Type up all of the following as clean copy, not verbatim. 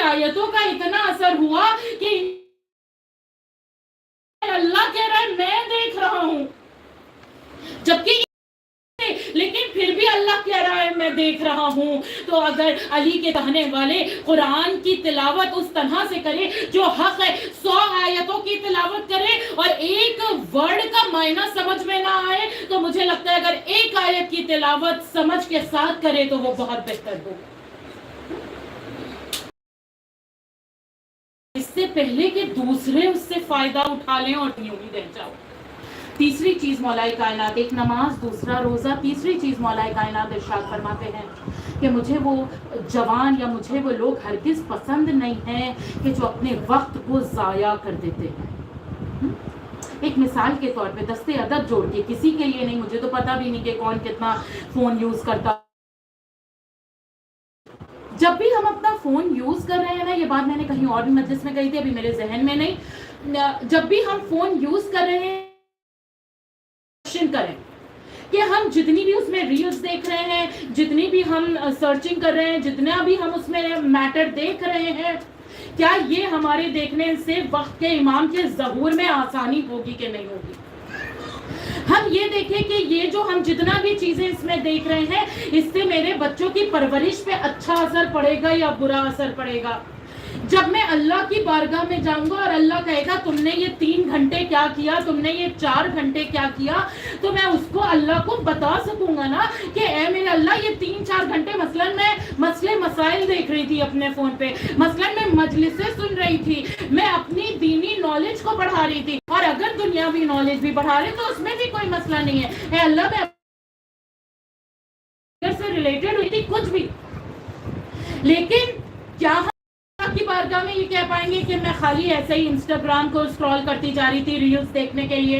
آیتوں کا اتنا اثر ہوا کہ اللہ کہہ رہا ہے میں دیکھ رہا ہوں، جبکہ لیکن پھر بھی اللہ کہہ رہا ہے میں دیکھ رہا ہوں. تو اگر علی کے کہنے والے قرآن کی تلاوت اس طرح سے کرے جو حق ہے، 100 آیتوں کی تلاوت کرے اور ایک ورڈ کا معنی سمجھ میں نہ آئے، تو مجھے لگتا ہے اگر ایک آیت کی تلاوت سمجھ کے ساتھ کرے تو وہ بہت بہتر ہوگا. اس سے پہلے کہ دوسرے اس سے فائدہ اٹھا لیں اور یوں ہی رہ جاؤ. تیسری چیز مولا کائنات، ایک نماز، دوسرا روزہ. تیسری چیز مولا کائنات ارشاد فرماتے ہیں کہ مجھے وہ جوان یا مجھے وہ لوگ ہرگز پسند نہیں ہیں کہ جو اپنے وقت کو ضائع کر دیتے ہیں. ایک مثال کے طور پہ دستے عدد جوڑ کے، کسی کے لیے نہیں، مجھے تو پتہ بھی نہیں کہ کون کتنا فون یوز کرتا. جب بھی ہم اپنا فون یوز کر رہے ہیں نا، یہ بات میں نے کہیں اور بھی مجلس میں کہی تھی، ابھی میرے ذہن میں نہیں، جب بھی ہم فون یوز کر رہے ہیں کریں کہ ہم جتنی بھی اس میں ریلز دیکھ رہے ہیں، جتنی بھی ہم سرچنگ کر رہے ہیں، جتنا بھی ہم اس میں میٹر دیکھ رہے ہیں، کیا یہ ہمارے دیکھنے سے وقت کے امام کے ظہور میں آسانی ہوگی کہ نہیں ہوگی؟ ہم یہ دیکھیں کہ یہ جو ہم جتنا بھی چیزیں اس میں دیکھ رہے ہیں، اس سے میرے بچوں کی پرورش پہ اچھا اثر پڑے گا یا برا اثر پڑے گا؟ جب میں اللہ کی بارگاہ میں جاؤں گا اور اللہ کہے گا تم نے یہ 3 گھنٹے کیا کیا، تم نے یہ 4 گھنٹے کیا کیا، تو میں اس کو اللہ کو بتا سکوں گا نا کہ اے میرے اللہ یہ 3-4 گھنٹے مثلاً میں مسئلے مسائل دیکھ رہی تھی اپنے فون پہ، مثلاً میں مجلسیں سن رہی تھی، میں اپنی دینی نالج کو بڑھا رہی تھی، اور اگر دنیاوی نالج بھی بڑھا رہے تو اس میں بھی کوئی مسئلہ نہیں ہے. اے اللہ میں سے ریلیٹڈ ہوئی تھی کچھ بھی، لیکن کیا کی بارگاہ میں یہ کہہ پائیں گے کہ میں خالی ایسے ہی انسٹاگرام کو اسکرول کرتی جا رہی تھی ریلز دیکھنے کے لیے؟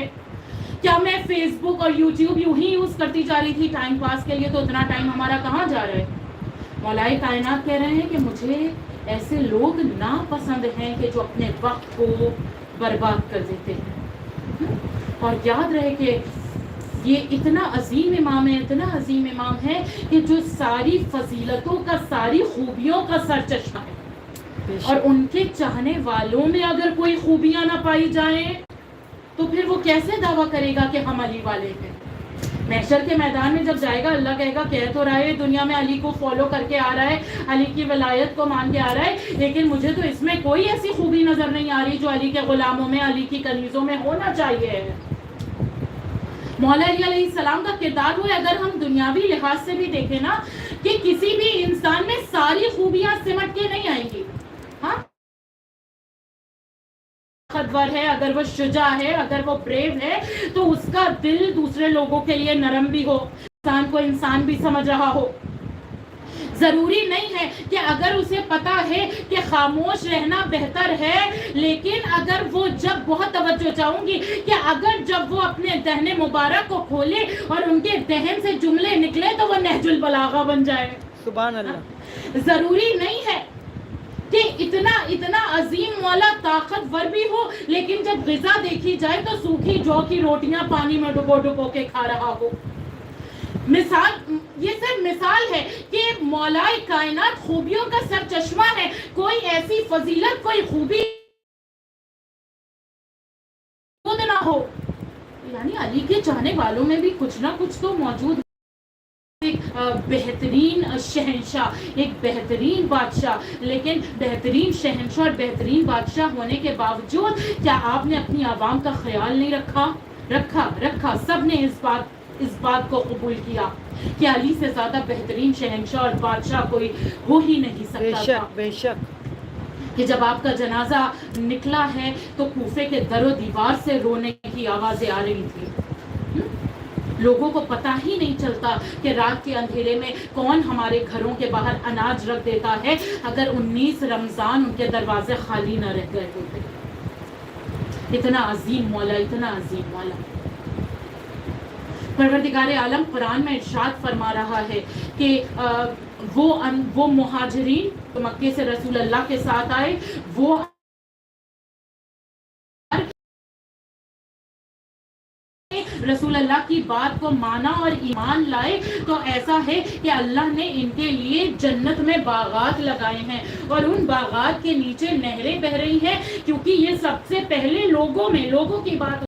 کیا میں فیس بک اور یوٹیوب یوں ہی یوز کرتی جا رہی تھی ٹائم پاس کے لیے؟ تو اتنا ٹائم ہمارا کہاں جا رہا ہے؟ مولا کائنات کہہ رہے ہیں کہ مجھے ایسے لوگ ناپسند ہیں کہ جو اپنے وقت کو برباد کر دیتے ہیں. اور یاد رہے کہ یہ اتنا عظیم امام ہے، اتنا عظیم امام ہے کہ جو ساری فضیلتوں کا، ساری خوبیوں کا سرچشمہ ہے، اور ان کے چاہنے والوں میں اگر کوئی خوبیاں نہ پائی جائیں تو پھر وہ کیسے دعویٰ کرے گا کہ ہم علی والے ہیں؟ محشر کے میدان میں جب جائے گا، اللہ کہے گا کہہ تو رہا ہے دنیا میں علی کو فالو کر کے آ رہا ہے، علی کی ولایت کو مان کے آ رہا ہے، لیکن مجھے تو اس میں کوئی ایسی خوبی نظر نہیں آ رہی جو علی کے غلاموں میں، علی کی کنیزوں میں ہونا چاہیے. مولا علی علیہ السلام کا کردار وہ ہے، اگر ہم دنیاوی لحاظ سے بھی دیکھیں نا، کہ کسی بھی انسان میں ساری خوبیاں سمٹ کے نہیں آئیں گی. ہاں طاقتور ہے، اگر وہ شجاع ہے، اگر وہ بریو ہے، تو اس کا دل دوسرے لوگوں کے لیے نرم بھی ہو، انسان کو انسان بھی سمجھ رہا ہو. ضروری نہیں ہے کہ اگر اسے پتا ہے کہ خاموش رہنا بہتر ہے، لیکن اگر وہ جب بہت توجہ چاہوں گی کہ اگر جب وہ اپنے دہن مبارک کو کھولے اور ان کے دہن سے جملے نکلے تو وہ نہج البلاغہ بن جائے. سبحان اللہ. ضروری نہیں ہے کہ اتنا عظیم مولا طاقتور بھی ہو، لیکن جب غذا دیکھی جائے تو سوکھی جو کی روٹیاں پانی میں ڈبو ڈبو کے کھا رہا ہو. مثال، یہ صرف مثال ہے کہ مولا کائنات خوبیوں کا سر چشمہ ہے. کوئی ایسی فضیلت، کوئی خوبی خود نہ ہو، یعنی علی کے چاہنے والوں میں بھی کچھ نہ کچھ تو موجود ہے. ایک بہترین شہنشاہ، ایک بہترین بادشاہ، لیکن بہترین شہنشاہ اور بہترین بادشاہ ہونے کے باوجود کیا آپ نے اپنی عوام کا خیال نہیں رکھا؟ سب نے اس بات کو قبول کیا کہ علی سے زیادہ بہترین شہنشاہ اور بادشاہ کوئی ہو ہی نہیں سکتا تھا. بے شک. کہ جب آپ کا جنازہ نکلا ہے تو کوفے کے در و دیوار سے رونے کی آوازیں آ رہی تھی. لوگوں کو پتہ ہی نہیں چلتا کہ رات کے اندھیرے میں کون ہمارے گھروں کے باہر اناج رکھ دیتا ہے اگر 19 رمضان ان کے دروازے خالی نہ رہ گئے ہوتے. اتنا عظیم مولا، اتنا عظیم مولا. پروردگار عالم قرآن میں ارشاد فرما رہا ہے کہ وہ مہاجرین جو مکے سے رسول اللہ کے ساتھ آئے، وہ رسول اللہ کی بات کو مانا اور ایمان لائے تو ایسا ہے کہ اللہ نے ان کے لیے جنت میں باغات لگائے ہیں اور ان باغات کے نیچے نہریں بہ رہی ہیں، کیونکہ یہ سب سے پہلے لوگوں کی بات